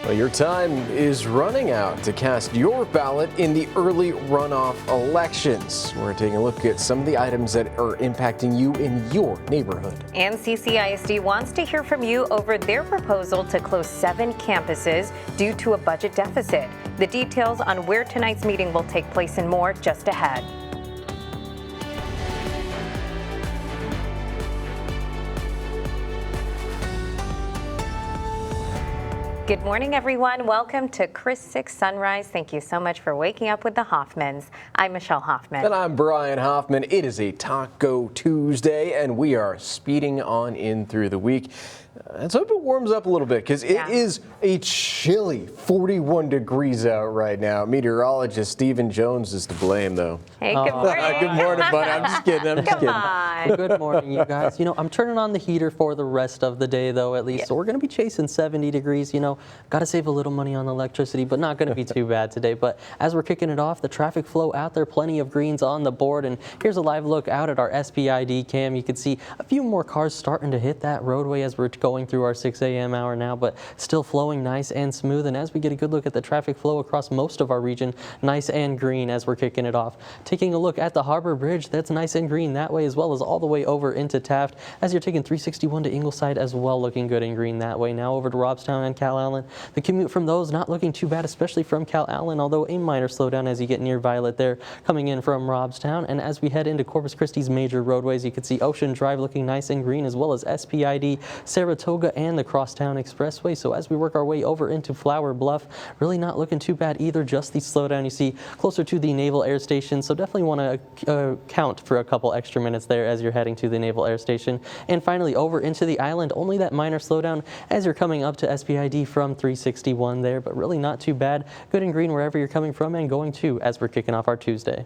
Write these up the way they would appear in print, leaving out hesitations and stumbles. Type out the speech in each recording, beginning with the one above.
Well, your time is running out to cast your ballot in the early runoff elections. We're taking a look at some of the items that are impacting you in your neighborhood. And CCISD wants to hear from you over their proposal to close 7 campuses due to a budget deficit. The details on where tonight's meeting will take place and more just ahead. Good morning, everyone. Welcome to KRIS 6 Sunrise. Thank you so much for waking up with the Hoffmans. I'm Michelle Hoffman. And I'm Brian Hoffman. It is a Taco Tuesday, and we are speeding on in through the week. Let's hope it warms up a little bit because it is a chilly 41 degrees out right now. Meteorologist Stephen Jones is to blame, though. Hey, good morning. Good morning, buddy. I'm just kidding. Come on. Good morning, you guys. I'm turning on the heater for the rest of the day, though, at least. Yeah. So we're going to be chasing 70 degrees. Got to save a little money on electricity, but not going to be too bad today. But as we're kicking it off, the traffic flow out there, plenty of greens on the board. And here's a live look out at our SPID cam. You can see a few more cars starting to hit that roadway as we're going through our 6 a.m. hour now, but still flowing nice and smooth. And as we get a good look at the traffic flow across most of our region, nice and green as we're kicking it off. Taking a look at the Harbor Bridge, that's nice and green that way, as well as all the way over into Taft. As you're taking 361 to Ingleside as well, looking good and green that way. Now over to Robstown and Calallen. The commute from those not looking too bad, especially from Calallen, although a minor slowdown as you get near Violet there, coming in from Robstown. And as we head into Corpus Christi's major roadways, you can see Ocean Drive looking nice and green, as well as SPID, Saratoga, and the Crosstown Expressway. So as we work our way over into Flower Bluff, really not looking too bad either, just the slowdown you see closer to the Naval Air Station. So definitely want to count for a couple extra minutes there as you're heading to the Naval Air Station. And finally over into the island, only that minor slowdown as you're coming up to SPID from 361 there, but really not too bad. Good and green wherever you're coming from and going to as we're kicking off our Tuesday.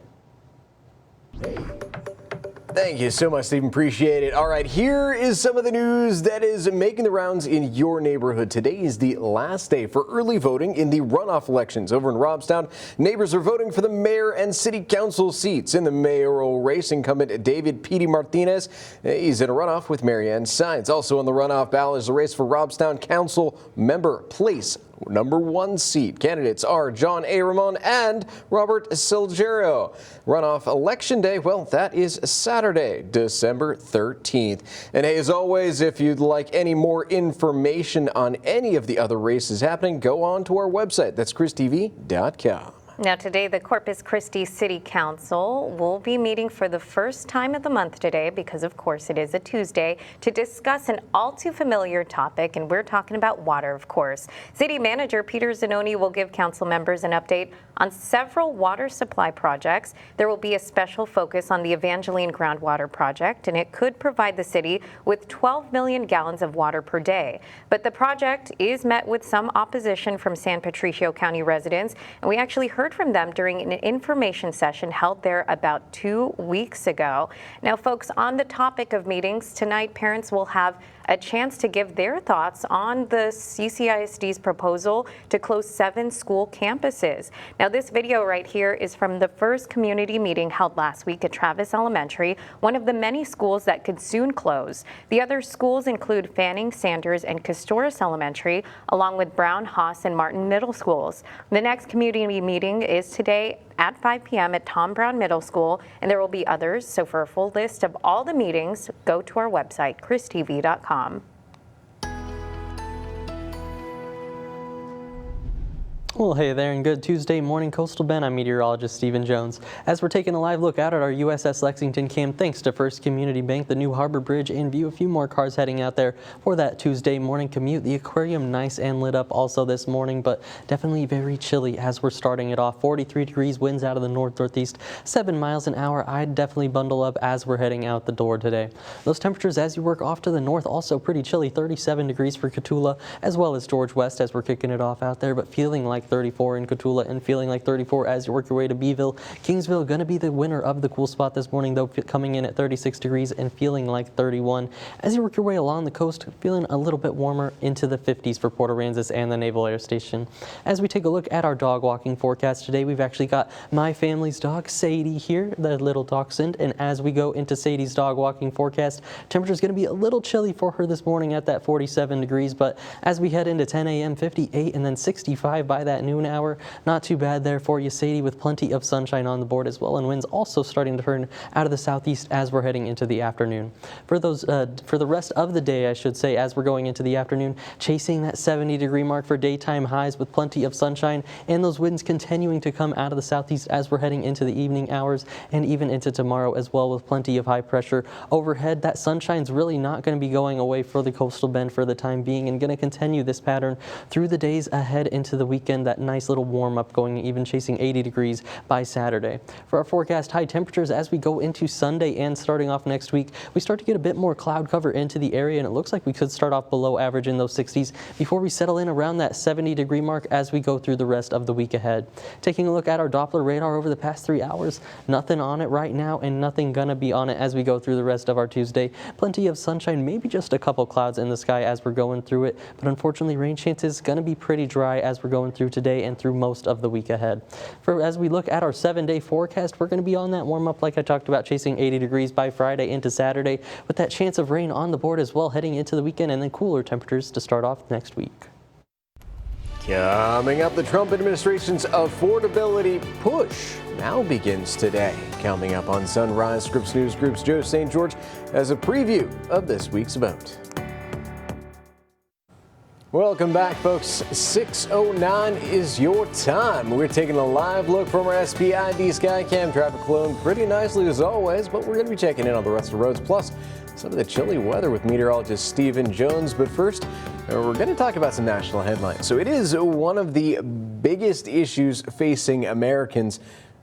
Thank you so much, Stephen. Appreciate it. All right, here is some of the news that is making the rounds in your neighborhood. Today is the last day for early voting in the runoff elections over in Robstown. Neighbors are voting for the mayor and city council seats. In the mayoral race, incumbent David Petey Martinez, he's in a runoff with Marianne Saenz. Also on the runoff ballot is a race for Robstown Council member place number 1 seat. Candidates are John A. Ramon and Robert Silgero. Runoff election day, well, that is Saturday, December 13th. And hey, as always, if you'd like any more information on any of the other races happening, go on to our website. That's kristv.com. Now today, the Corpus Christi City Council will be meeting for the first time of the month today, because of course it is a Tuesday, to discuss an all too familiar topic, and we're talking about water, of course. City Manager Peter Zanoni will give council members an update on several water supply projects. There will be a special focus on the Evangeline Groundwater Project, and it could provide the city with 12 million gallons of water per day. But the project is met with some opposition from San Patricio County residents, and we actually heard from them during an information session held there about 2 weeks ago. Now, folks, on the topic of meetings, tonight parents will have a chance to give their thoughts on the CCISD's proposal to close 7 school campuses. Now, this video right here is from the first community meeting held last week at Travis Elementary, one of the many schools that could soon close. The other schools include Fanning, Sanders, and Castoris Elementary, along with Brown, Haas, and Martin Middle Schools. The next community meeting is today at 5 p.m. at Tom Brown Middle School, and there will be others. So for a full list of all the meetings, go to our website, kristv.com. Well, hey there, and good Tuesday morning, Coastal Bend. I'm meteorologist Stephen Jones. As we're taking a live look out at our USS Lexington cam, thanks to First Community Bank, the new Harbor Bridge in view. A few more cars heading out there for that Tuesday morning commute. The aquarium nice and lit up also this morning, but definitely very chilly as we're starting it off. 43 degrees, winds out of the north-northeast, 7 miles an hour. I'd definitely bundle up as we're heading out the door today. Those temperatures as you work off to the north, also pretty chilly. 37 degrees for Cotulla, as well as George West as we're kicking it off out there, but feeling like 34 in Cotulla and feeling like 34 as you work your way to Beeville. Kingsville going to be the winner of the cool spot this morning, though, coming in at 36 degrees and feeling like 31. As you work your way along the coast, feeling a little bit warmer into the 50s for Port Aransas and the Naval Air Station. As we take a look at our dog walking forecast today, we've actually got my family's dog, Sadie, here, the little dachshund. And as we go into Sadie's dog walking forecast, temperature is going to be a little chilly for her this morning at that 47 degrees. But as we head into 10 a.m., 58 and then 65 by that noon hour, not too bad there for you, Sadie, with plenty of sunshine on the board as well, and winds also starting to turn out of the southeast as we're heading into the afternoon. For the rest of the day, I should say, as we're going into the afternoon, chasing that 70-degree mark for daytime highs with plenty of sunshine, and those winds continuing to come out of the southeast as we're heading into the evening hours and even into tomorrow as well, with plenty of high pressure overhead. That sunshine's really not going to be going away for the coastal bend for the time being, and going to continue this pattern through the days ahead into the weekend. That nice little warm up going, even chasing 80 degrees by Saturday. For our forecast high temperatures as we go into Sunday and starting off next week, we start to get a bit more cloud cover into the area, and it looks like we could start off below average in those 60s before we settle in around that 70-degree mark as we go through the rest of the week ahead. Taking a look at our Doppler radar over the past 3 hours, nothing on it right now and nothing gonna be on it as we go through the rest of our Tuesday. Plenty of sunshine, maybe just a couple clouds in the sky as we're going through it, but unfortunately rain chances gonna be pretty dry as we're going through today and through most of the week ahead. As we look at our 7-day forecast, we're going to be on that warm up like I talked about, chasing 80 degrees by Friday into Saturday, with that chance of rain on the board as well heading into the weekend, and then cooler temperatures to start off next week. Coming up, the Trump administration's affordability push now begins today. Coming up on Sunrise, Scripps News Group's Joe St. George has a preview of this week's vote. Welcome back, folks. 6:09 is your time. We're taking a live look from our SPID Skycam. Traffic flowing pretty nicely as always, but we're going to be checking in on the rest of the roads, plus some of the chilly weather with meteorologist Stephen Jones. But first, we're going to talk about some national headlines. So it is one of the biggest issues facing Americans.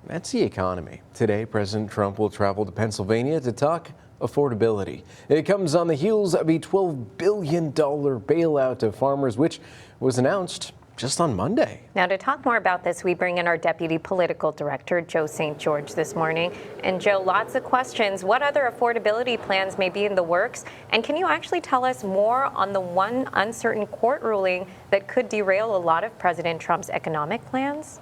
That's the economy. Today, President Trump will travel to Pennsylvania to talk affordability. It comes on the heels of a $12 billion bailout to farmers, which was announced just on Monday. Now, to talk more about this, we bring in our Deputy Political Director, Joe St. George, this morning. And Joe, lots of questions. What other affordability plans may be in the works? And can you actually tell us more on the one uncertain court ruling that could derail a lot of President Trump's economic plans?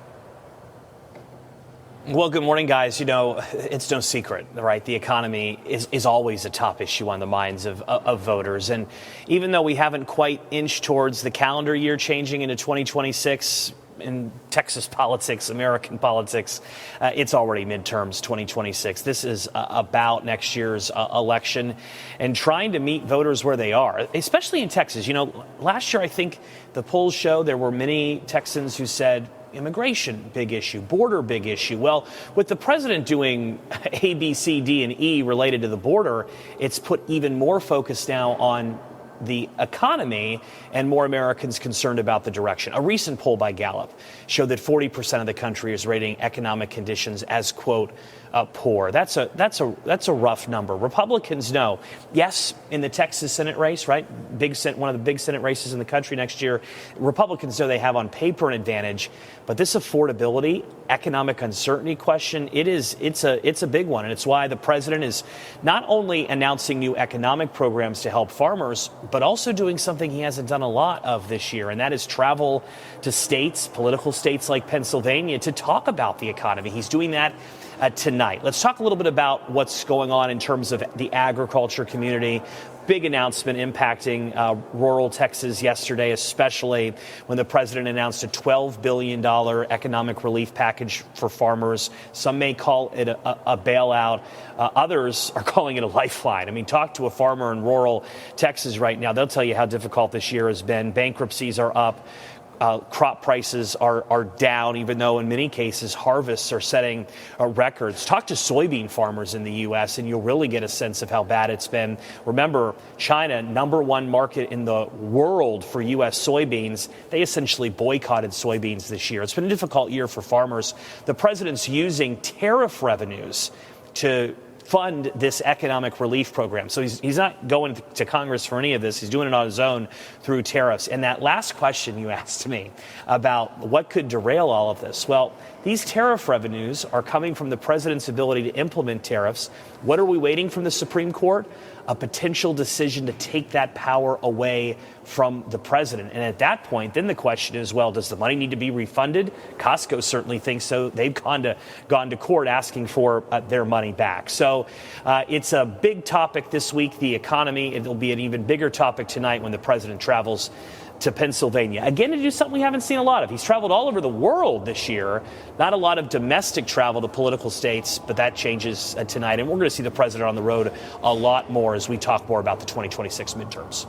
Well, good morning, guys. You know, it's no secret, right? The economy is always a top issue on the minds of voters. And even though we haven't quite inched towards the calendar year changing into 2026 in Texas politics, American politics, it's already midterms 2026. This is about next year's election and trying to meet voters where they are, especially in Texas. You know, last year, I think the polls show there were many Texans who said, immigration, big issue, border, big issue. Well, with the president doing A, B, C, D, and E related to the border, it's put even more focus now on the economy and more Americans concerned about the direction. A recent poll by Gallup showed that 40% of the country is rating economic conditions as, quote, poor. That's a rough number. Republicans know, yes, in the Texas Senate race, right, one of the big Senate races in the country next year, Republicans know they have on paper an advantage, but this affordability, economic uncertainty question, it's a big one, and it's why the president is not only announcing new economic programs to help farmers, but also doing something he hasn't done a lot of this year, and that is travel to states, political states like Pennsylvania, to talk about the economy. He's doing that tonight. Let's talk a little bit about what's going on in terms of the agriculture community. Big announcement impacting rural Texas yesterday, especially when the president announced a $12 billion economic relief package for farmers. Some may call it a bailout. Others are calling it a lifeline. I mean, talk to a farmer in rural Texas right now. They'll tell you how difficult this year has been. Bankruptcies are up. Crop prices are down, even though in many cases harvests are setting records. Talk to soybean farmers in the U.S. and you'll really get a sense of how bad it's been. Remember, China, #1 market in the world for U.S. soybeans. They essentially boycotted soybeans this year. It's been a difficult year for farmers. The president's using tariff revenues to fund this economic relief program. So he's not going to Congress for any of this. He's doing it on his own through tariffs. And that last question you asked me about what could derail all of this, well, these tariff revenues are coming from the president's ability to implement tariffs. What are we waiting from the Supreme Court? A potential decision to take that power away from the president. And at that point, then the question is, well, does the money need to be refunded? Costco certainly thinks so. They've gone to court asking for their money back. So it's a big topic this week, the economy. It'll be an even bigger topic tonight when the president travels to Pennsylvania. Again, to do something we haven't seen a lot of. He's traveled all over the world this year. Not a lot of domestic travel to political states, but that changes tonight. And we're going to see the president on the road a lot more as we talk more about the 2026 midterms.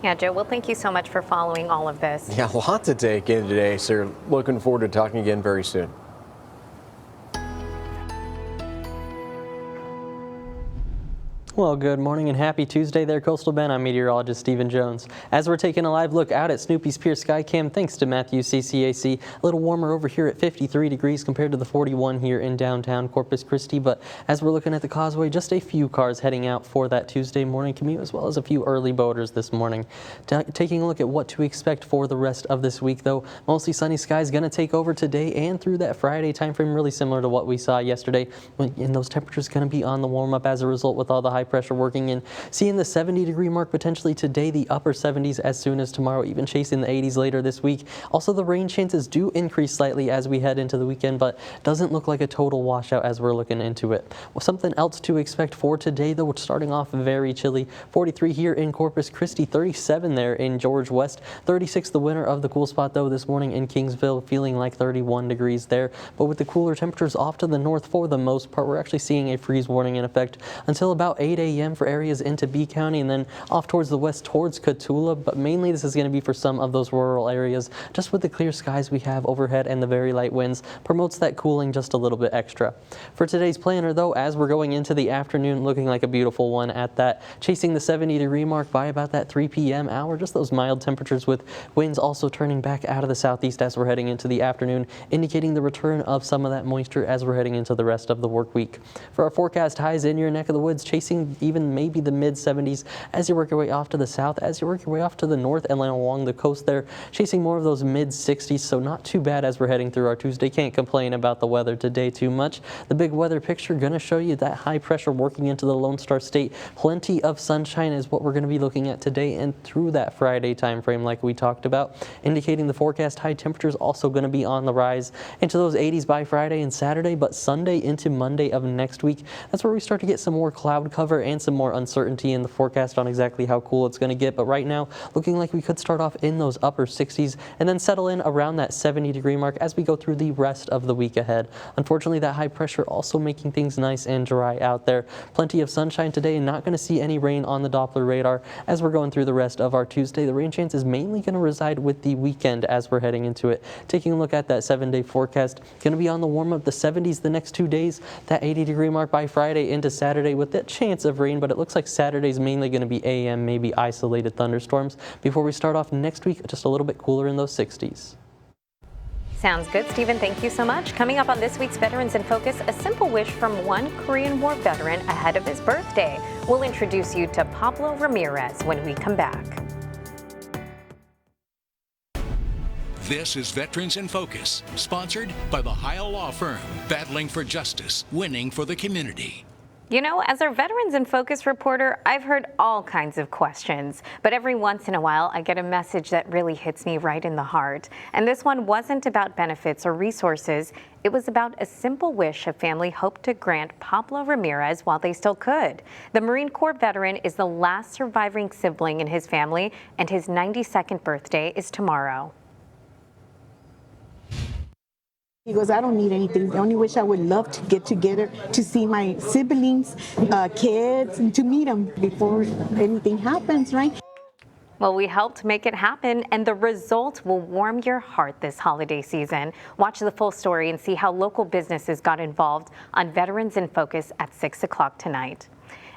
Yeah, Joe, well, thank you so much for following all of this. Yeah, a lot to take in today, sir. Looking forward to talking again very soon. Well, good morning and happy Tuesday there, Coastal Bend. I'm meteorologist Stephen Jones. As we're taking a live look out at Snoopy's Pier Skycam, thanks to Matthews CCAC, a little warmer over here at 53 degrees compared to the 41 here in downtown Corpus Christi. But as we're looking at the causeway, just a few cars heading out for that Tuesday morning commute, as well as a few early boaters this morning. Taking a look at what to expect for the rest of this week, though, mostly sunny skies going to take over today and through that Friday timeframe, really similar to what we saw yesterday. And those temperatures going to be on the warm up as a result with all the high pressure working in. Seeing the 70-degree mark potentially today, the upper 70s as soon as tomorrow, even chasing the 80s later this week. Also, the rain chances do increase slightly as we head into the weekend, but doesn't look like a total washout as we're looking into it. Well, something else to expect for today, though, starting off very chilly. 43 here in Corpus Christi, 37 there in George West, 36 the winner of the cool spot, though, this morning in Kingsville, feeling like 31 degrees there. But with the cooler temperatures off to the north for the most part, we're actually seeing a freeze warning in effect until about 8 a.m. for areas into B County and then off towards the west towards Cotulla, but mainly this is going to be for some of those rural areas. Just with the clear skies we have overhead and the very light winds promotes that cooling just a little bit extra. For today's planner, though, as we're going into the afternoon, looking like a beautiful one at that, chasing the 70-degree mark by about that 3 p.m. hour. Just those mild temperatures with winds also turning back out of the southeast as we're heading into the afternoon, indicating the return of some of that moisture as we're heading into the rest of the work week. For our forecast highs in your neck of the woods, chasing even maybe the mid-70s as you work your way off to the south, as you work your way off to the north and along the coast there, chasing more of those mid-60s, so not too bad as we're heading through our Tuesday. Can't complain about the weather today too much. The big weather picture going to show you that high pressure working into the Lone Star State. Plenty of sunshine is what we're going to be looking at today and through that Friday time frame like we talked about, indicating the forecast high temperatures also going to be on the rise into those 80s by Friday and Saturday, but Sunday into Monday of next week, that's where we start to get some more cloud cover and some more uncertainty in the forecast on exactly how cool it's going to get. But right now, looking like we could start off in those upper 60s and then settle in around that 70-degree mark as we go through the rest of the week ahead. Unfortunately, that high pressure also making things nice and dry out there. Plenty of sunshine today and not going to see any rain on the Doppler radar as we're going through the rest of our Tuesday. The rain chance is mainly going to reside with the weekend as we're heading into it. Taking a look at that 7-day forecast, going to be on the warm up, the 70s the next 2 days, that 80-degree mark by Friday into Saturday with that chance of rain, but it looks like Saturday's mainly going to be AM, maybe isolated thunderstorms before we start off next week just a little bit cooler in those 60s. Sounds good, Stephen. Thank you so much. Coming up on this week's Veterans in Focus, a simple wish from one Korean War veteran ahead of his birthday. We'll introduce you to Pablo Ramirez when we come back. This is Veterans in Focus, sponsored by the Heil Law Firm, battling for justice, winning for the community. You know, as our Veterans in Focus reporter, I've heard all kinds of questions, but every once in a while I get a message that really hits me right in the heart. And this one wasn't about benefits or resources. It was about a simple wish a family hoped to grant Pablo Ramirez while they still could. The Marine Corps veteran is the last surviving sibling in his family, and his 92nd birthday is tomorrow. He goes, I don't need anything. The only wish I would love to get together to see my siblings, kids, and to meet them before anything happens, right? Well, we helped make it happen, and the result will warm your heart this holiday season. Watch the full story and see how local businesses got involved on Veterans in Focus at 6 o'clock tonight.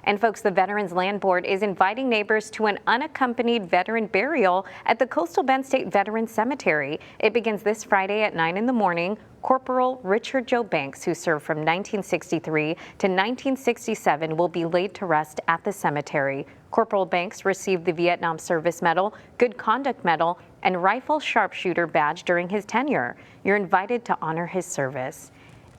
And folks, the Veterans Land Board is inviting neighbors to an unaccompanied veteran burial at the Coastal Bend State Veterans Cemetery. It begins this Friday at 9 in the morning. Corporal Richard Joe Banks, who served from 1963 to 1967, will be laid to rest at the cemetery. Corporal Banks received the Vietnam Service Medal, Good Conduct Medal, and Rifle Sharpshooter Badge during his tenure. You're invited to honor his service.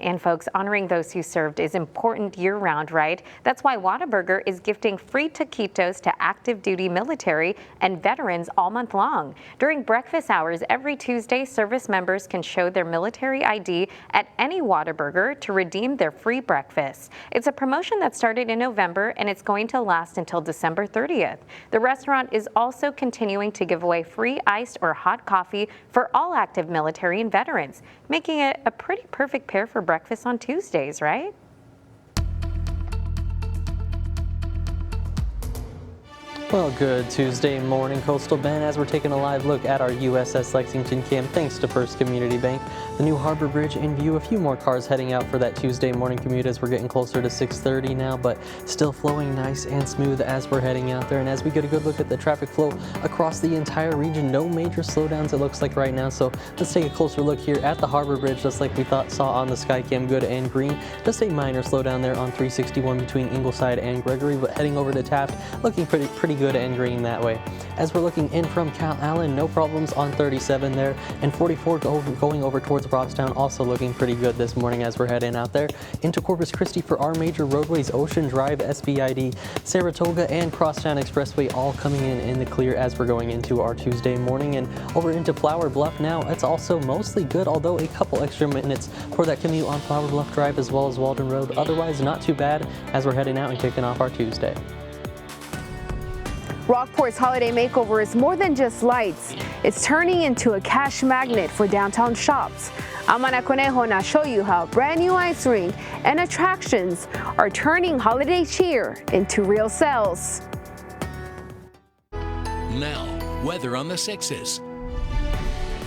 And folks, honoring those who served is important year-round, right? That's why Whataburger is gifting free taquitos to active duty military and veterans all month long. During breakfast hours every Tuesday, service members can show their military ID at any Whataburger to redeem their free breakfast. It's a promotion that started in November and it's going to last until December 30th. The restaurant is also continuing to give away free iced or hot coffee for all active military and veterans, making it a pretty perfect pair for breakfast on Tuesdays, right? Well, good Tuesday morning, Coastal Bend, as we're taking a live look at our USS Lexington cam thanks to First Community Bank. The new Harbor Bridge in view, a few more cars heading out for that Tuesday morning commute as we're getting closer to 6:30 now, but still flowing nice and smooth as we're heading out there. And as we get a good look at the traffic flow across the entire region, no major slowdowns it looks like right now. So let's take a closer look here at the Harbor Bridge, just like we saw on the Skycam, good and green. Just a minor slowdown there on 361 between Ingleside and Gregory, but heading over to Taft, looking pretty good and green that way. As we're looking in from Cal Allen, no problems on 37 there, and 44 going over towards Robstown, also looking pretty good this morning as we're heading out there into Corpus Christi for our major roadways. Ocean Drive, SBID, Saratoga, and Crosstown Expressway all coming in the clear as we're going into our Tuesday morning. And over into Flower Bluff now, it's also mostly good, although a couple extra minutes for that commute on Flower Bluff Drive as well as Walden Road. Otherwise, not too bad as we're heading out and kicking off our Tuesday. Rockport's holiday makeover is more than just lights. It's turning into a cash magnet for downtown shops. I'm Ana Conejo and I'll show you how brand new ice rink and attractions are turning holiday cheer into real sales. Now, weather on the 6s.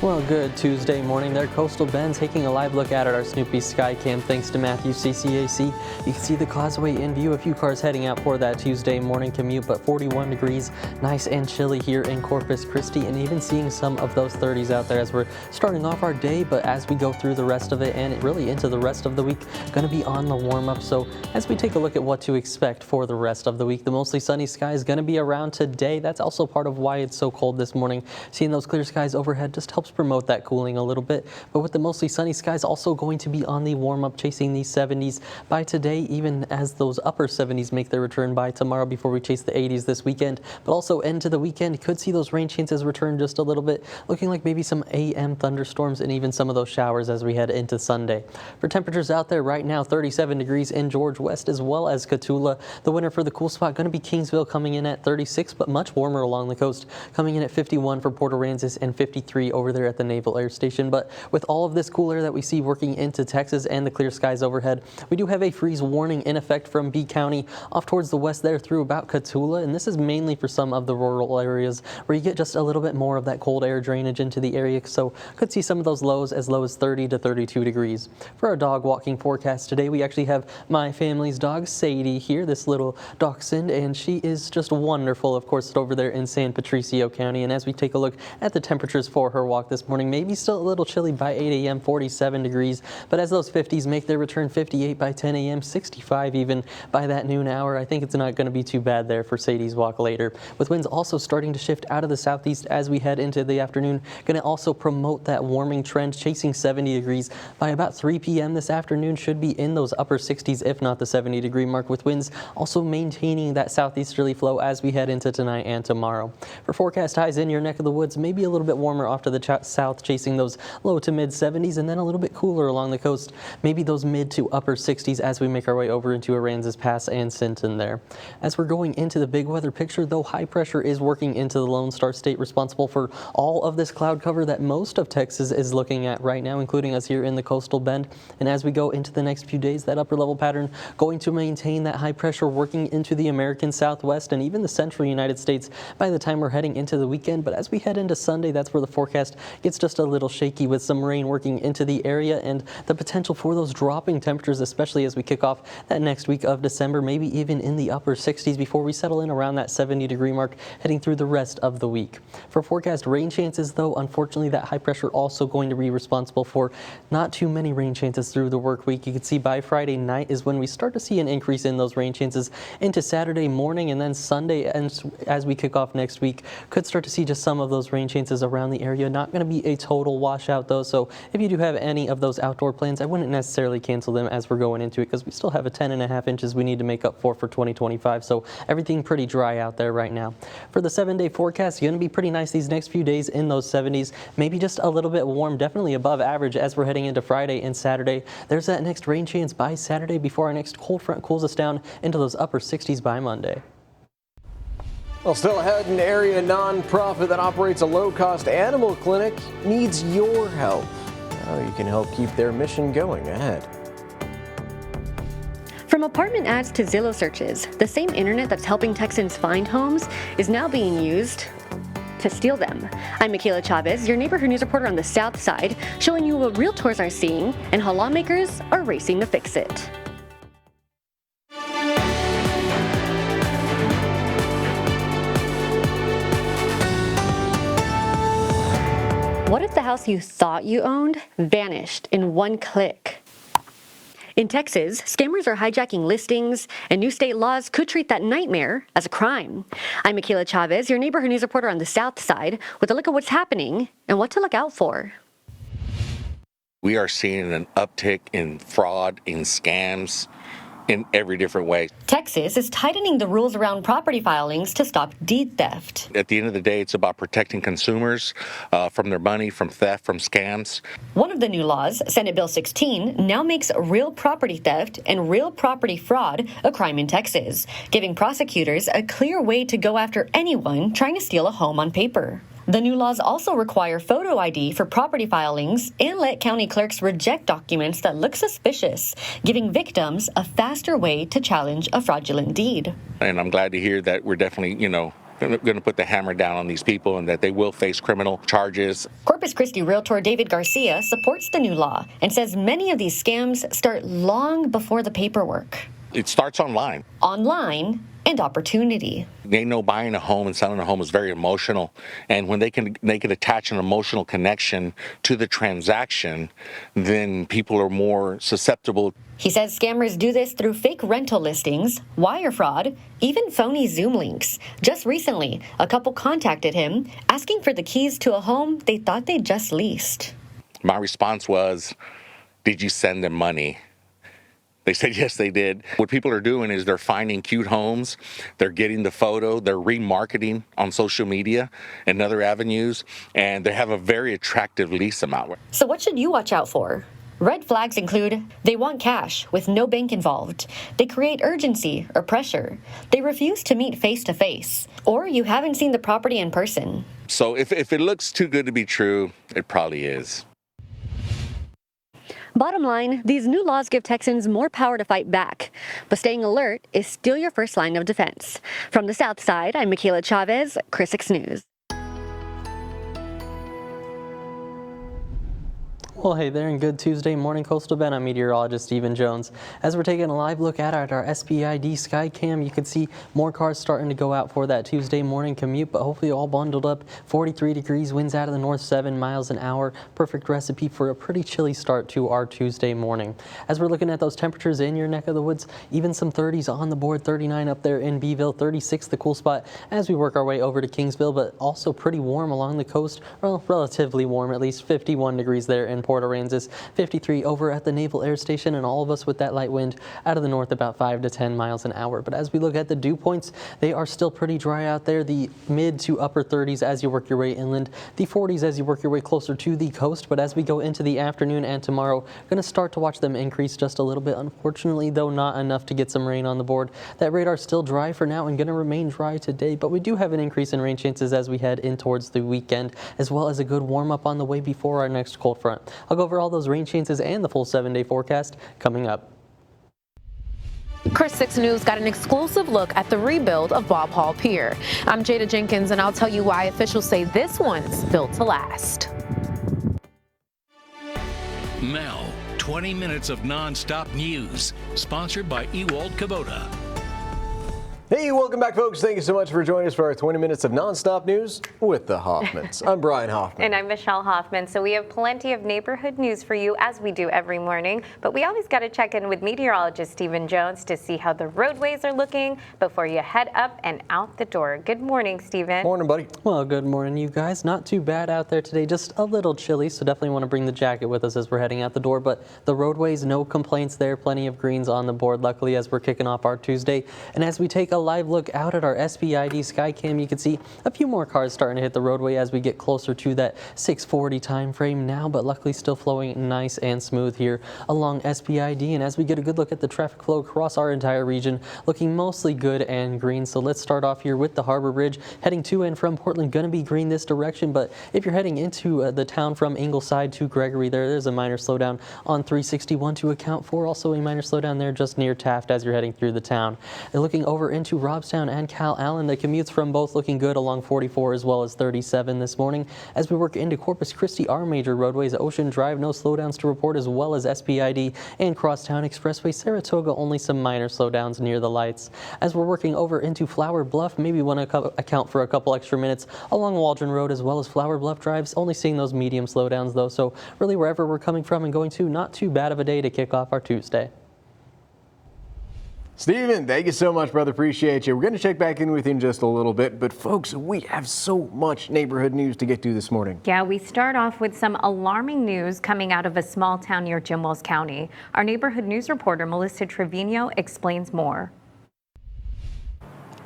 Well, good Tuesday morning there. Coastal Bend taking a live look at our Snoopy Skycam thanks to Matthew CCAC. You can see the causeway in view, a few cars heading out for that Tuesday morning commute, but 41 degrees, nice and chilly here in Corpus Christi, and even seeing some of those 30s out there as we're starting off our day. But as we go through the rest of it and really into the rest of the week, going to be on the warm up. So as we take a look at what to expect for the rest of the week, the mostly sunny sky is going to be around today. That's also part of why it's so cold this morning. Seeing those clear skies overhead just helps promote that cooling a little bit, but with the mostly sunny skies also going to be on the warm up, chasing these 70s by today, even as those upper 70s make their return by tomorrow before we chase the 80s this weekend. But also into the weekend, could see those rain chances return just a little bit, looking like maybe some AM thunderstorms and even some of those showers as we head into Sunday. For temperatures out there right now, 37 degrees in George West as well as Cotulla. The winner for the cool spot going to be Kingsville, coming in at 36, but much warmer along the coast, coming in at 51 for Port Aransas and 53 over there at the Naval Air Station. But with all of this cool air that we see working into Texas and the clear skies overhead, we do have a freeze warning in effect from B County off towards the west there through about Cotulla, and this is mainly for some of the rural areas where you get just a little bit more of that cold air drainage into the area, so could see some of those lows as low as 30 to 32 degrees. For our dog walking forecast today, we actually have my family's dog Sadie here, this little dachshund, and she is just wonderful, of course, over there in San Patricio County. And as we take a look at the temperatures for her walk this morning, maybe still a little chilly by 8 a.m., 47 degrees, but as those 50s make their return, 58 by 10 a.m., 65 even by that noon hour, I think it's not going to be too bad there for Sadie's walk later. With winds also starting to shift out of the southeast as we head into the afternoon, going to also promote that warming trend, chasing 70 degrees by about 3 p.m. this afternoon, should be in those upper 60s, if not the 70 degree mark, with winds also maintaining that southeasterly flow as we head into tonight and tomorrow. For forecast highs in your neck of the woods, maybe a little bit warmer off to the south, chasing those low to mid 70s, and then a little bit cooler along the coast, maybe those mid to upper 60s as we make our way over into Aransas Pass and Sinton there. As we're going into the big weather picture, though, high pressure is working into the Lone Star State, responsible for all of this cloud cover that most of Texas is looking at right now, including us here in the Coastal Bend. And as we go into the next few days, that upper level pattern going to maintain that high pressure working into the American Southwest and even the central United States by the time we're heading into the weekend. But as we head into Sunday, that's where the forecast gets just a little shaky with some rain working into the area and the potential for those dropping temperatures, especially as we kick off that next week of December, maybe even in the upper 60s before we settle in around that 70-degree mark heading through the rest of the week. For forecast rain chances, though, unfortunately, that high pressure also going to be responsible for not too many rain chances through the work week. You can see by Friday night is when we start to see an increase in those rain chances into Saturday morning, and then Sunday, and as we kick off next week, could start to see just some of those rain chances around the area. Not going to be a total washout, though, so if you do have any of those outdoor plans, I wouldn't necessarily cancel them as we're going into it, because we still have a 10.5 inches we need to make up for 2025, so everything pretty dry out there right now. For the 7-day forecast, going to be pretty nice these next few days in those 70s, maybe just a little bit warm, definitely above average as we're heading into Friday and Saturday. There's that next rain chance by Saturday before our next cold front cools us down into those upper 60s by Monday. Well, still ahead, an area nonprofit that operates a low-cost animal clinic needs your help. How you can help keep their mission going ahead. From apartment ads to Zillow searches, the same internet that's helping Texans find homes is now being used to steal them. I'm Michaela Chavez, your neighborhood news reporter on the South Side, showing you what realtors are seeing and how lawmakers are racing to fix it. What if the house you thought you owned vanished in one click? In Texas, scammers are hijacking listings, and new state laws could treat that nightmare as a crime. I'm Michaela Chavez, your neighborhood news reporter on the South Side, with a look at what's happening and what to look out for. We are seeing an uptick in fraud, in scams, in every different way. Texas is tightening the rules around property filings to stop deed theft. At the end of the day, it's about protecting consumers from their money, from theft, from scams. One of the new laws, Senate Bill 16, now makes real property theft and real property fraud a crime in Texas, giving prosecutors a clear way to go after anyone trying to steal a home on paper. The new laws also require photo ID for property filings and let county clerks reject documents that look suspicious, giving victims a faster way to challenge a fraudulent deed. And I'm glad to hear that we're definitely, going to put the hammer down on these people and that they will face criminal charges. Corpus Christi realtor David Garcia supports the new law and says many of these scams start long before the paperwork. It starts online. Online and opportunity. They know buying a home and selling a home is very emotional, and when they can attach an emotional connection to the transaction, then people are more susceptible. He says scammers do this through fake rental listings, wire fraud, even phony Zoom links. Just recently, a couple contacted him asking for the keys to a home they thought they just leased. My response was, "Did you send them money?" They said, yes, they did. What people are doing is they're finding cute homes, they're getting the photo, they're remarketing on social media and other avenues, and they have a very attractive lease amount. So what should you watch out for? Red flags include they want cash with no bank involved, they create urgency or pressure, they refuse to meet face-to-face, or you haven't seen the property in person. So if it looks too good to be true, it probably is. Bottom line, these new laws give Texans more power to fight back, but staying alert is still your first line of defense. From the South Side, I'm Michaela Chavez, Chris 6 News. Well, hey there, and good Tuesday morning, Coastal Bend. I'm meteorologist Stephen Jones. As we're taking a live look at our SPID Skycam, you can see more cars starting to go out for that Tuesday morning commute, but hopefully all bundled up. 43 degrees, winds out of the north, 7 miles an hour. Perfect recipe for a pretty chilly start to our Tuesday morning. As we're looking at those temperatures in your neck of the woods, even some 30s on the board, 39 up there in Beeville, 36 the cool spot as we work our way over to Kingsville, but also pretty warm along the coast, well, relatively warm, at least 51 degrees there in Port Aransas, 53 over at the Naval Air Station, and all of us with that light wind out of the north about 5 to 10 miles an hour. But as we look at the dew points, they are still pretty dry out there. The mid to upper 30s as you work your way inland, the 40s as you work your way closer to the coast. But as we go into the afternoon and tomorrow, going to start to watch them increase just a little bit. Unfortunately, though, not enough to get some rain on the board. That radar still dry for now and going to remain dry today, but we do have an increase in rain chances as we head in towards the weekend, as well as a good warm up on the way before our next cold front. I'll go over all those rain chances and the full 7-day forecast coming up. Chris 6 News got an exclusive look at the rebuild of Bob Hall Pier. I'm Jada Jenkins, and I'll tell you why officials say this one's built to last. Now, 20 minutes of non-stop news, sponsored by Ewald Kubota. Hey, welcome back, folks. Thank you so much for joining us for our 20 minutes of nonstop news with the Hoffmans. I'm Brian Hoffman. And I'm Michelle Hoffman. So we have plenty of neighborhood news for you, as we do every morning. But we always got to check in with meteorologist Stephen Jones to see how the roadways are looking before you head up and out the door. Good morning, Stephen. Morning, buddy. Well, good morning, you guys. Not too bad out there today, just a little chilly, so definitely want to bring the jacket with us as we're heading out the door. But the roadways, no complaints there. Plenty of greens on the board, luckily, as we're kicking off our Tuesday. And as we take a live look out at our SPID Skycam, you can see a few more cars starting to hit the roadway as we get closer to that 6:40 time frame now, but luckily still flowing nice and smooth here along SPID. And as we get a good look at the traffic flow across our entire region, looking mostly good and green. So let's start off here with the Harbor Bridge heading to and from Portland. Going to be green this direction, but if you're heading into the town from Ingleside to Gregory, there's a minor slowdown on 361 to account for. Also a minor slowdown there just near Taft as you're heading through the town. And looking over into Robstown and Cal Allen, the commutes from both looking good along 44 as well as 37 this morning. As we work into Corpus Christi, our major roadways, Ocean Drive, no slowdowns to report, as well as SPID and Crosstown Expressway. Saratoga, only some minor slowdowns near the lights. As we're working over into Flower Bluff, maybe want to account for a couple extra minutes along Waldron Road as well as Flower Bluff Drives, only seeing those medium slowdowns though. So really wherever we're coming from and going to, not too bad of a day to kick off our Tuesday. Stephen, thank you so much, brother. Appreciate you. We're going to check back in with you in just a little bit, but folks, we have so much neighborhood news to get to this morning. Yeah, we start off with some alarming news coming out of a small town near Jim Wells County. Our neighborhood news reporter, Melissa Trevino, explains more.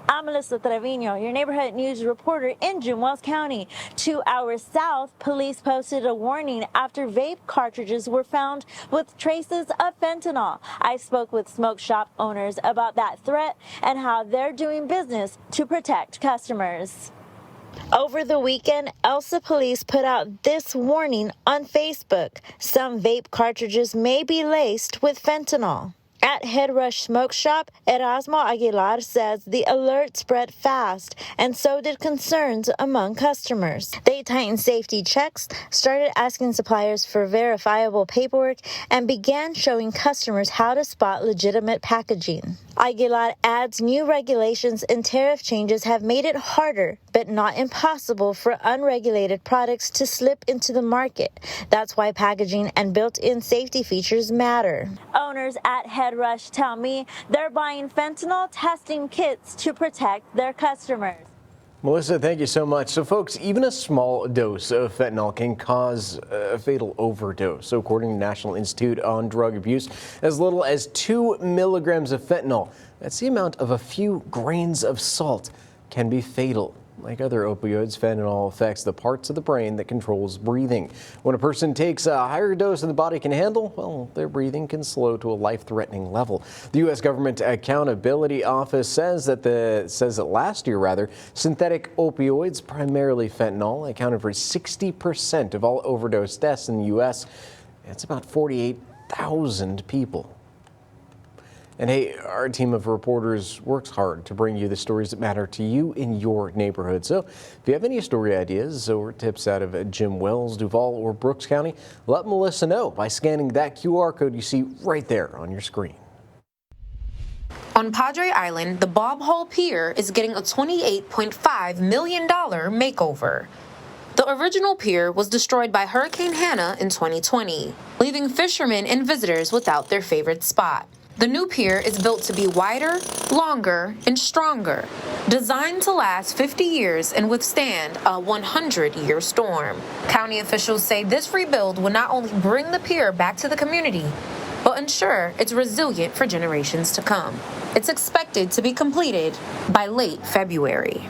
I'm Melissa Trevino, your neighborhood news reporter in Jim Wells County. 2 hours south, police posted a warning after vape cartridges were found with traces of fentanyl. I spoke with smoke shop owners about that threat and how they're doing business to protect customers. Over the weekend, Elsa Police put out this warning on Facebook. Some vape cartridges may be laced with fentanyl. At Head Rush Smoke Shop, Erasmo Aguilar says the alert spread fast, and so did concerns among customers. They tightened safety checks, started asking suppliers for verifiable paperwork, and began showing customers how to spot legitimate packaging. Aguilar adds new regulations and tariff changes have made it harder, but not impossible, for unregulated products to slip into the market. That's why packaging and built-in safety features matter. Owners at Head Rush tell me they're buying fentanyl testing kits to protect their customers. Melissa, thank you so much. So folks, even a small dose of fentanyl can cause a fatal overdose. So according to the National Institute on Drug Abuse, as little as 2 milligrams of fentanyl, that's the amount of a few grains of salt, can be fatal. Like other opioids, fentanyl affects the parts of the brain that controls breathing. When a person takes a higher dose than the body can handle, well, their breathing can slow to a life-threatening level. The U.S. Government Accountability Office says that last year, synthetic opioids, primarily fentanyl, accounted for 60% of all overdose deaths in the U.S. It's about 48,000 people. And hey, our team of reporters works hard to bring you the stories that matter to you in your neighborhood. So if you have any story ideas or tips out of Jim Wells, Duval, or Brooks County, let Melissa know by scanning that QR code you see right there on your screen. On Padre Island, the Bob Hall Pier is getting a $28.5 million makeover. The original pier was destroyed by Hurricane Hannah in 2020, leaving fishermen and visitors without their favorite spot. The new pier is built to be wider, longer, and stronger, designed to last 50 years and withstand a 100-year storm. County officials say this rebuild will not only bring the pier back to the community, but ensure it's resilient for generations to come. It's expected to be completed by late February.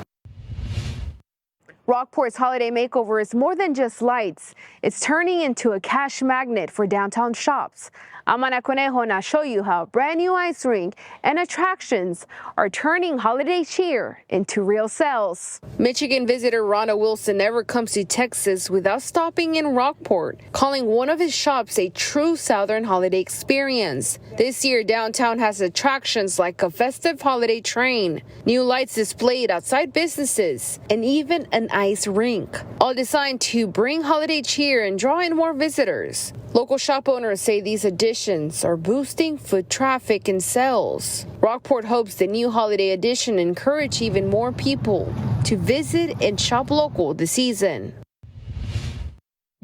Rockport's holiday makeover is more than just lights. It's turning into a cash magnet for downtown shops. I'm Ana Conejo, and I'll show you how brand new ice rink and attractions are turning holiday cheer into real sales. Michigan visitor Ronna Wilson never comes to Texas without stopping in Rockport, calling one of his shops a true Southern holiday experience. This year, downtown has attractions like a festive holiday train, new lights displayed outside businesses, and even an ice rink, all designed to bring holiday cheer and draw in more visitors. Local shop owners say these additions are boosting foot traffic and sales. Rockport hopes the new holiday addition encourage even more people to visit and shop local this season.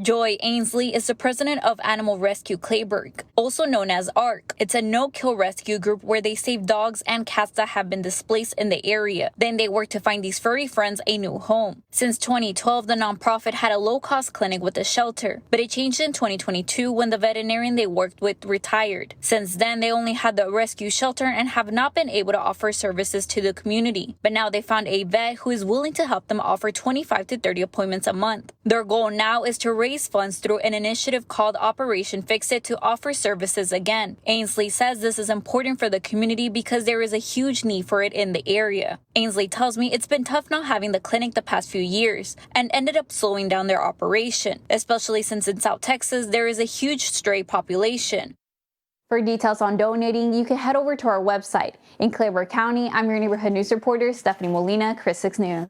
Joy Ainsley is the president of Animal Rescue Clayburgh, also known as ARC. It's a no-kill rescue group where they save dogs and cats that have been displaced in the area. Then they work to find these furry friends a new home. Since 2012, the nonprofit had a low-cost clinic with a shelter, but it changed in 2022 when the veterinarian they worked with retired. Since then, they only had the rescue shelter and have not been able to offer services to the community. But now they found a vet who is willing to help them offer 25 to 30 appointments a month. Their goal now is to raise funds through an initiative called Operation Fix It to offer services again. Ainsley says this is important for the community because there is a huge need for it in the area. Ainsley tells me it's been tough not having the clinic the past few years and ended up slowing down their operation, especially since in South Texas there is a huge stray population. For details on donating, you can head over to our website. In Clayburgh County, I'm your neighborhood news reporter, Stephanie Molina, Chris 6 News.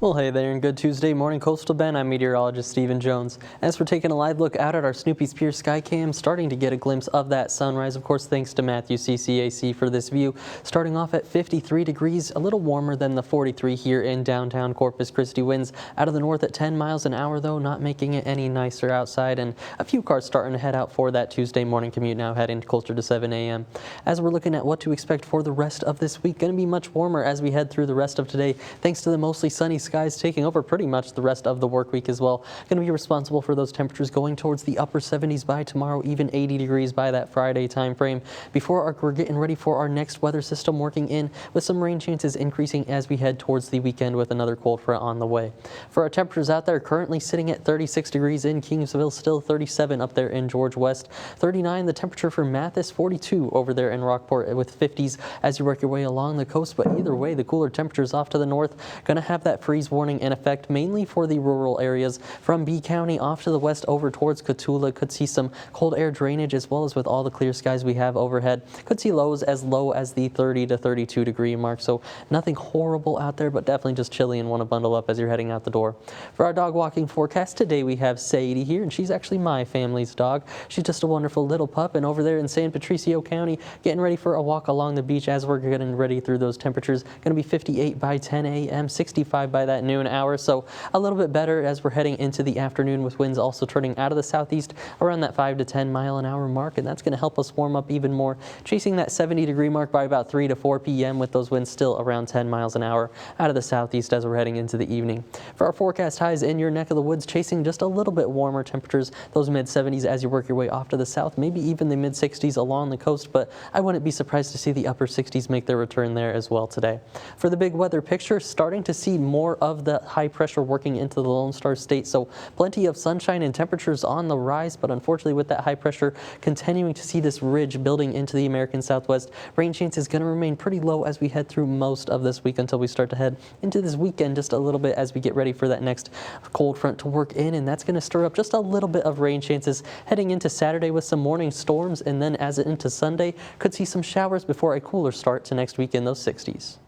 Well, hey there, and good Tuesday morning, Coastal Bend. I'm meteorologist Stephen Jones. As we're taking a live look out at our Snoopy's Pier Skycam, starting to get a glimpse of that sunrise. Of course, thanks to Matthew CCAC for this view. Starting off at 53 degrees, a little warmer than the 43 here in downtown Corpus Christi. Winds out of the north at 10 miles an hour, though, not making it any nicer outside. And a few cars starting to head out for that Tuesday morning commute now, heading closer to 7 a.m. As we're looking at what to expect for the rest of this week, going to be much warmer as we head through the rest of today, thanks to the mostly sunny skies taking over pretty much the rest of the work week as well. Going to be responsible for those temperatures going towards the upper 70s by tomorrow, even 80 degrees by that Friday time frame. Before we're getting ready for our next weather system working in, with some rain chances increasing as we head towards the weekend with another cold front on the way. For our temperatures out there, currently sitting at 36 degrees in Kingsville, still 37 up there in George West, 39 the temperature for Mathis, 42 over there in Rockport with 50s as you work your way along the coast. But either way, the cooler temperatures off to the north going to have that freeze warning in effect mainly for the rural areas. From B County off to the west over towards Cotulla, could see some cold air drainage as well as with all the clear skies we have overhead. Could see lows as low as the 30 to 32 degree mark, so nothing horrible out there, but definitely just chilly and want to bundle up as you're heading out the door. For our dog walking forecast today, we have Sadie here, and she's actually my family's dog. She's just a wonderful little pup, and over there in San Patricio County, getting ready for a walk along the beach as we're getting ready through those temperatures. Going to be 58 by 10 a.m., 65 by that noon hour, so a little bit better as we're heading into the afternoon, with winds also turning out of the southeast around that 5 to 10 mile an hour mark, and that's going to help us warm up even more, chasing that 70 degree mark by about 3 to 4 p.m. with those winds still around 10 miles an hour out of the southeast as we're heading into the evening. For our forecast highs in your neck of the woods, chasing just a little bit warmer temperatures, those mid 70s as you work your way off to the south, maybe even the mid 60s along the coast, but I wouldn't be surprised to see the upper 60s make their return there as well today. For the big weather picture, starting to see more of the high pressure working into the Lone Star State, so plenty of sunshine and temperatures on the rise, but unfortunately with that high pressure continuing to see this ridge building into the American Southwest, rain chance is going to remain pretty low as we head through most of this week until we start to head into this weekend just a little bit as we get ready for that next cold front to work in, and that's going to stir up just a little bit of rain chances heading into Saturday with some morning storms, and then as into Sunday could see some showers before a cooler start to next week in those 60s.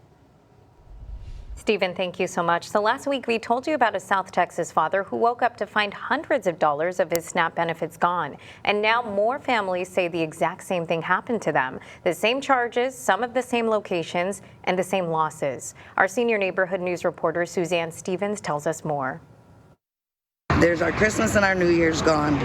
Stephen, thank you so much. So last week we told you about a South Texas father who woke up to find hundreds of dollars of his SNAP benefits gone. And now more families say the exact same thing happened to them. The same charges, some of the same locations, and the same losses. Our senior neighborhood news reporter Suzanne Stevens tells us more. There's our Christmas and our New Year's gone.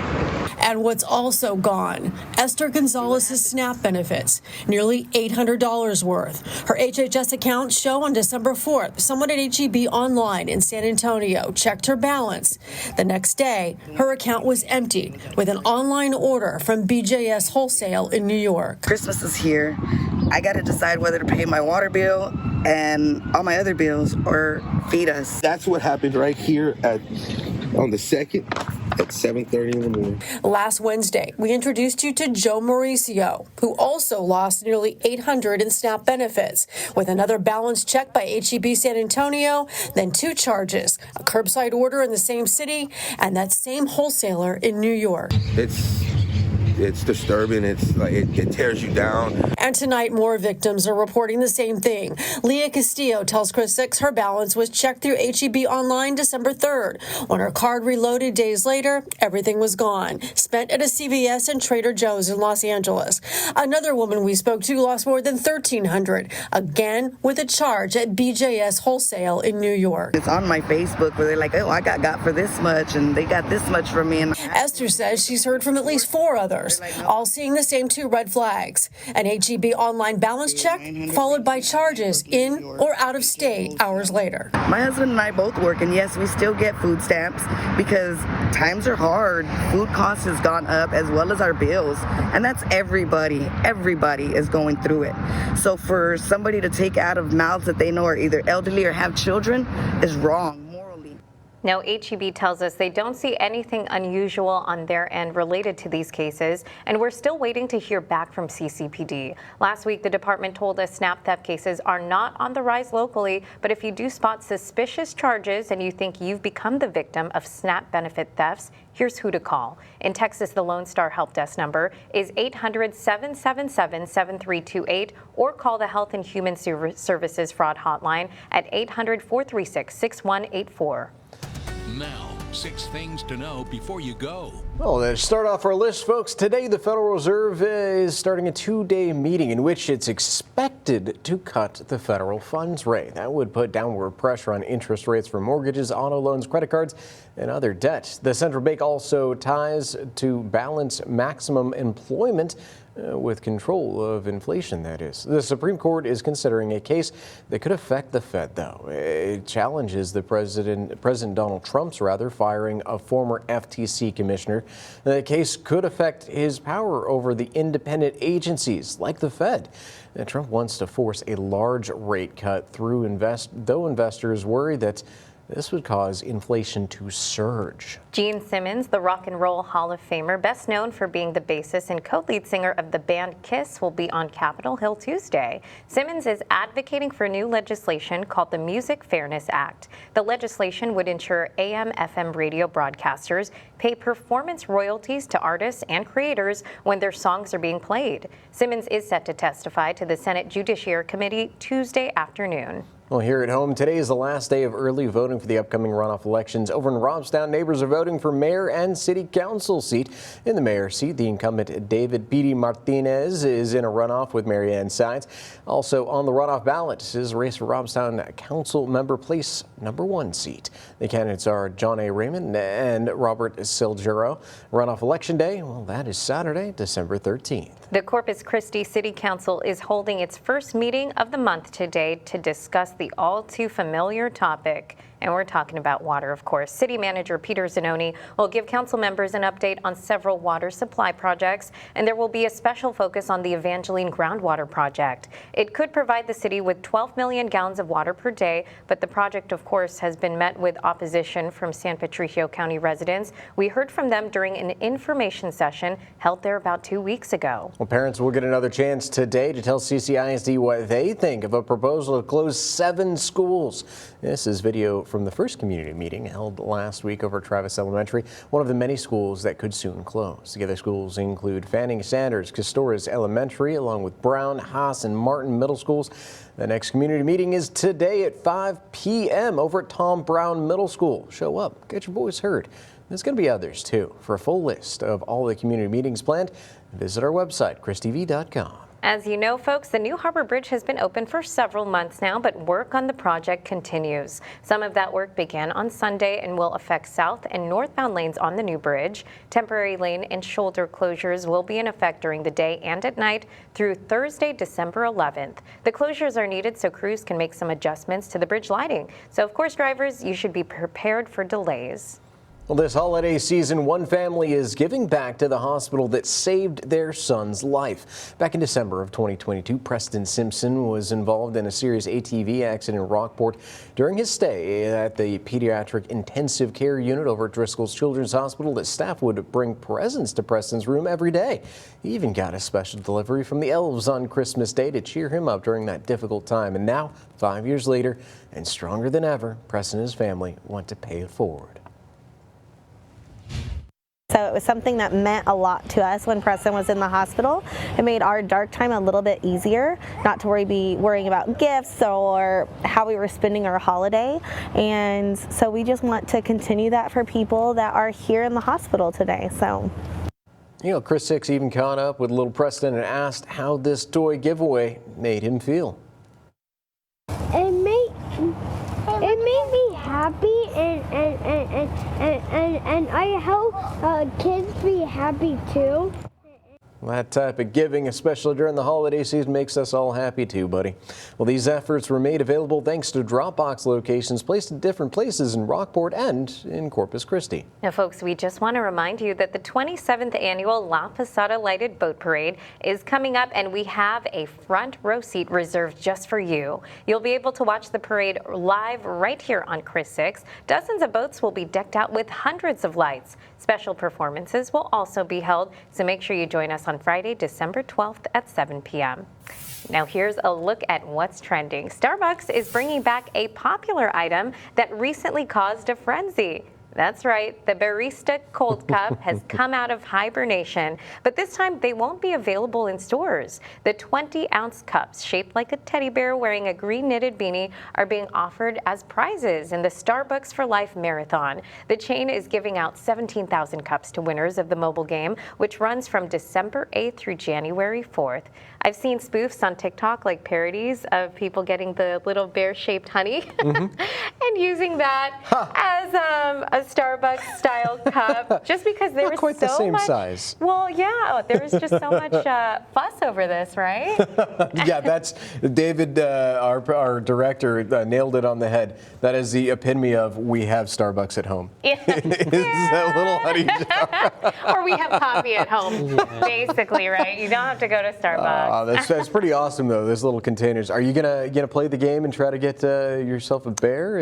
And what's also gone, Esther Gonzalez's SNAP benefits, nearly $800 worth. Her HHS accounts show on December 4th, someone at HEB online in San Antonio checked her balance. The next day, her account was emptied with an online order from BJS Wholesale in New York. Christmas is here. I got to decide whether to pay my water bill and all my other bills or feed us. That's what happened right here on the 2nd at 7:30 in the morning. Last Wednesday, we introduced you to Joe Mauricio, who also lost nearly $800 in SNAP benefits, with another balance check by HEB San Antonio, then 2 charges, a curbside order in the same city, and that same wholesaler in New York. It's it's disturbing. It's like it tears you down. And tonight, more victims are reporting the same thing. Leah Castillo tells Chris 6 her balance was checked through HEB Online December 3rd. When her card reloaded days later, everything was gone, spent at a CVS and Trader Joe's in Los Angeles. Another woman we spoke to lost more than $1,300, again with a charge at BJS Wholesale in New York. It's on my Facebook where they're like, oh, I got for this much and they got this much from me. And Esther says she's heard from at least 4 others, all seeing the same 2 red flags. An HEB online balance check followed by charges in or out of state hours later. my husband and I both work, and yes, we still get food stamps because times are hard. Food costs has gone up as well as our bills, and that's everybody. Everybody is going through it. So for somebody to take out of mouths that they know are either elderly or have children is wrong. Now, HEB tells us they don't see anything unusual on their end related to these cases, and we're still waiting to hear back from CCPD. Last week, the department told us SNAP theft cases are not on the rise locally, but if you do spot suspicious charges and you think you've become the victim of SNAP benefit thefts, here's who to call. In Texas, the Lone Star Help Desk number is 800-777-7328, or call the Health and Human Services Fraud Hotline at 800-436-6184. Now, 6 things to know before you go. Well, to start off our list, folks, today the Federal Reserve is starting a 2-day meeting in which it's expected to cut the federal funds rate. That would put downward pressure on interest rates for mortgages, auto loans, credit cards, and other debt. The central bank also ties to balance maximum employment with control of inflation, that is. The Supreme Court is considering a case that could affect the Fed, though. It challenges the President Donald Trump's firing a former FTC commissioner. The case could affect his power over the independent agencies like the Fed. Trump wants to force a large rate cut through though investors worry that this would cause inflation to surge. Gene Simmons, the Rock and Roll Hall of Famer, best known for being the bassist and co-lead singer of the band Kiss, will be on Capitol Hill Tuesday. Simmons is advocating for new legislation called the Music Fairness Act. The legislation would ensure AM/FM radio broadcasters pay performance royalties to artists and creators when their songs are being played. Simmons is set to testify to the Senate Judiciary Committee Tuesday afternoon. Well, here at home, today is the last day of early voting for the upcoming runoff elections. Over in Robstown, neighbors are voting for mayor and city council seat. In the mayor's seat, the incumbent David P.D. Martinez is in a runoff with Mary Ann Sides. Also on the runoff ballot is a race for Robstown Council Member Place #1 seat. The candidates are John A. Raymond and Robert Silgero. Runoff election day, well, that is Saturday, December 13th. The Corpus Christi City Council is holding its first meeting of the month today to discuss the all too familiar topic. And we're talking about water, of course. City Manager Peter Zanoni will give council members an update on several water supply projects, and there will be a special focus on the Evangeline Groundwater Project. It could provide the city with 12 million gallons of water per day, but the project, of course, has been met with opposition from San Patricio County residents. We heard from them during an information session held there about 2 weeks ago. Well, parents will get another chance today to tell CCISD what they think of a proposal to close 7 schools. This is video from the first community meeting held last week over at Travis Elementary, one of the many schools that could soon close. The other schools include Fanning Sanders, Castores Elementary, along with Brown, Haas, and Martin Middle Schools. The next community meeting is today at 5 p.m. over at Tom Brown Middle School. Show up, get your voice heard. There's going to be others, too. For a full list of all the community meetings planned, visit our website, christv.com. As you know, folks, the New Harbor Bridge has been open for several months now, but work on the project continues. Some of that work began on Sunday and will affect south and northbound lanes on the new bridge. Temporary lane and shoulder closures will be in effect during the day and at night through Thursday, December 11th. The closures are needed so crews can make some adjustments to the bridge lighting. So, of course, drivers, you should be prepared for delays. Well, this holiday season, one family is giving back to the hospital that saved their son's life. Back in December of 2022, Preston Simpson was involved in a serious ATV accident in Rockport. During his stay at the pediatric intensive care unit over at Driscoll's Children's Hospital, the staff would bring presents to Preston's room every day. He even got a special delivery from the elves on Christmas Day to cheer him up during that difficult time. And now, 5 years later, and stronger than ever, Preston and his family want to pay it forward. So it was something that meant a lot to us when Preston was in the hospital. It made our dark time a little bit easier, not to be worrying about gifts or how we were spending our holiday. And so we just want to continue that for people that are here in the hospital today. So. You know, Chris Six even caught up with little Preston and asked how this toy giveaway made him feel. It made me happy, and I hope kids be happy too. That type of giving, especially during the holiday season, makes us all happy too, buddy. Well, these efforts were made available thanks to Dropbox locations placed at different places in Rockport and in Corpus Christi. Now, folks, we just want to remind you that the 27th annual La Posada Lighted Boat Parade is coming up, and we have a front row seat reserved just for you. You'll be able to watch the parade live right here on Chris 6. Dozens of boats will be decked out with hundreds of lights. Special performances will also be held, so make sure you join us on Friday, December 12th at 7 p.m. Now here's a look at what's trending. Starbucks is bringing back a popular item that recently caused a frenzy. That's right, the Barista Cold Cup has come out of hibernation, but this time they won't be available in stores. The 20-ounce cups, shaped like a teddy bear wearing a green knitted beanie, are being offered as prizes in the Starbucks for Life Marathon. The chain is giving out 17,000 cups to winners of the mobile game, which runs from December 8th through January 4th. I've seen spoofs on TikTok, like parodies of people getting the little bear-shaped honey and using that as a Starbucks style cup, just because there Not was quite so the same much. size. Well, yeah, there was just so much fuss over this, right? Yeah, that's David, our director, nailed it on the head. That is the epitome of we have Starbucks at home. Yeah. It's that little honey jar. Or we have coffee at home, basically, right? You don't have to go to Starbucks. That's pretty awesome, though. Those little containers. Are you gonna play the game and try to get yourself a bear?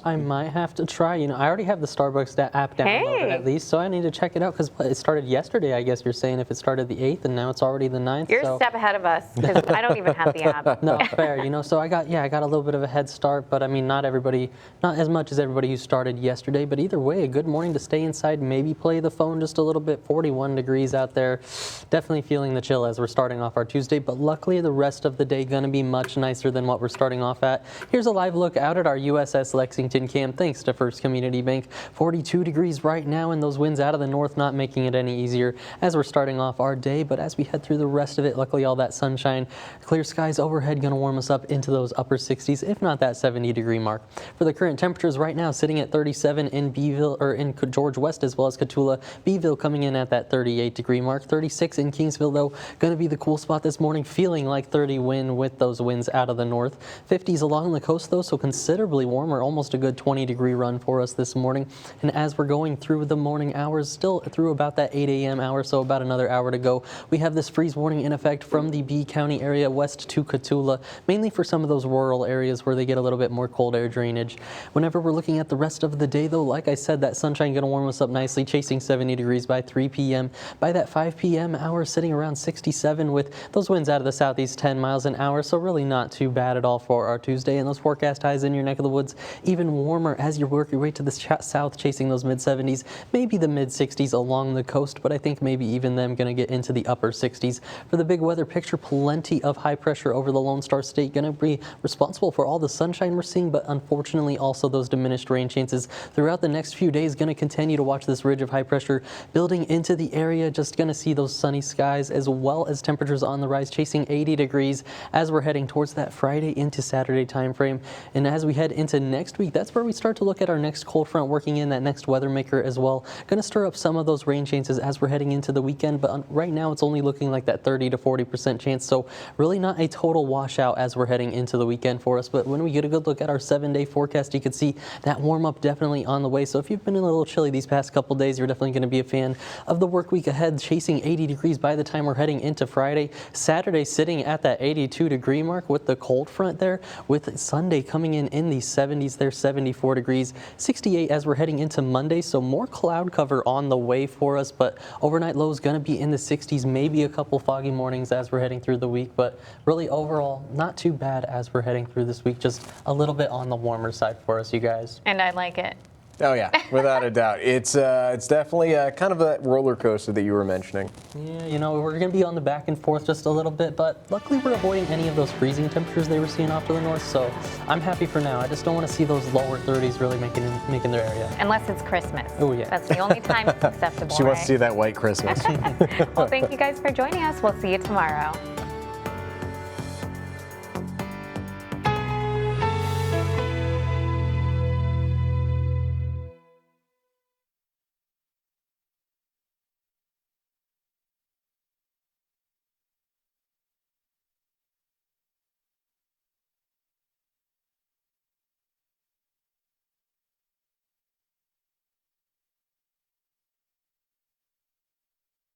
I might have to try. You know, I already have the Starbucks app downloaded at least, so I need to check it out because it started yesterday. I guess you're saying if it started the 8th and now it's already the 9th. You're a step ahead of us because I don't even have the app. No, fair. You know, so I got a little bit of a head start, but I mean, not as much as everybody who started yesterday. But either way, a good morning to stay inside, maybe play the phone just a little bit. 41 degrees out there, definitely feeling the chill as we're starting off our Tuesday. But luckily, the rest of the day gonna be much nicer than what we're starting off at. Here's a live look out at our USS Lexington Cam, thanks to First Community Bank. 42 degrees right now, and those winds out of the north not making it any easier as we're starting off our day. But as we head through the rest of it, luckily all that sunshine, clear skies overhead gonna warm us up into those upper 60s, if not that 70-degree mark. For the current temperatures right now, sitting at 37 in Beeville or in George West as well as Cotulla. Beeville coming in at that 38-degree mark. 36 in Kingsville, though, gonna be the cool spot this morning, feeling like 30 wind with those winds out of the north. 50s along the coast, though, so considerably warmer, almost a good 20-degree run for us this morning. And as we're going through the morning hours, still through about that 8 a.m. hour, so about another hour to go, we have this freeze warning in effect from the B County area west to Cotulla, mainly for some of those rural areas where they get a little bit more cold air drainage. Whenever we're looking at the rest of the day, though, like I said, that sunshine going to warm us up nicely, chasing 70 degrees by 3 p.m. By that 5 p.m. hour, sitting around 67 with those winds out of the southeast 10 miles an hour, so really not too bad at all for our Tuesday. And those forecast highs in your neck of the woods, even warmer as you work your way to the south, chasing those mid-70s, maybe the mid-60s along the coast, but I think maybe even them going to get into the upper 60s. For the big weather picture, plenty of high pressure over the Lone Star State, going to be responsible for all the sunshine we're seeing, but unfortunately also those diminished rain chances throughout the next few days. Going to continue to watch this ridge of high pressure building into the area, just going to see those sunny skies as well as temperatures on the rise, chasing 80 degrees as we're heading towards that Friday into Saturday time frame. And as we head into next week, that's where we start to look at our next cold front working in, that next weather maker as well. Going to stir up some of those rain chances as we're heading into the weekend, but right now it's only looking like that 30 to 40% chance, so really not a total washout as we're heading into the weekend for us. But when we get a good look at our 7-day forecast, you can see that warm up definitely on the way. So if you've been a little chilly these past couple days, you're definitely going to be a fan of the work week ahead, chasing 80 degrees by the time we're heading into Friday. Saturday sitting at that 82-degree mark with the cold front there, with Sunday coming in the 70s there, 74 degrees, 68 as we're heading into Monday. So more cloud cover on the way for us, but overnight lows going to be in the 60s, maybe a couple foggy mornings as we're heading through the week, but really overall not too bad as we're heading through this week, just a little bit on the warmer side for us, you guys. And I like it. Oh yeah, without a doubt. It's definitely kind of a roller coaster that you were mentioning. Yeah, you know, we're going to be on the back and forth just a little bit, but luckily we're avoiding any of those freezing temperatures they were seeing off to the north, so I'm happy for now. I just don't want to see those lower 30s really making their area. Unless it's Christmas. Oh yeah. That's the only time it's acceptable. She wants to see that white Christmas. Well, thank you guys for joining us. We'll see you tomorrow.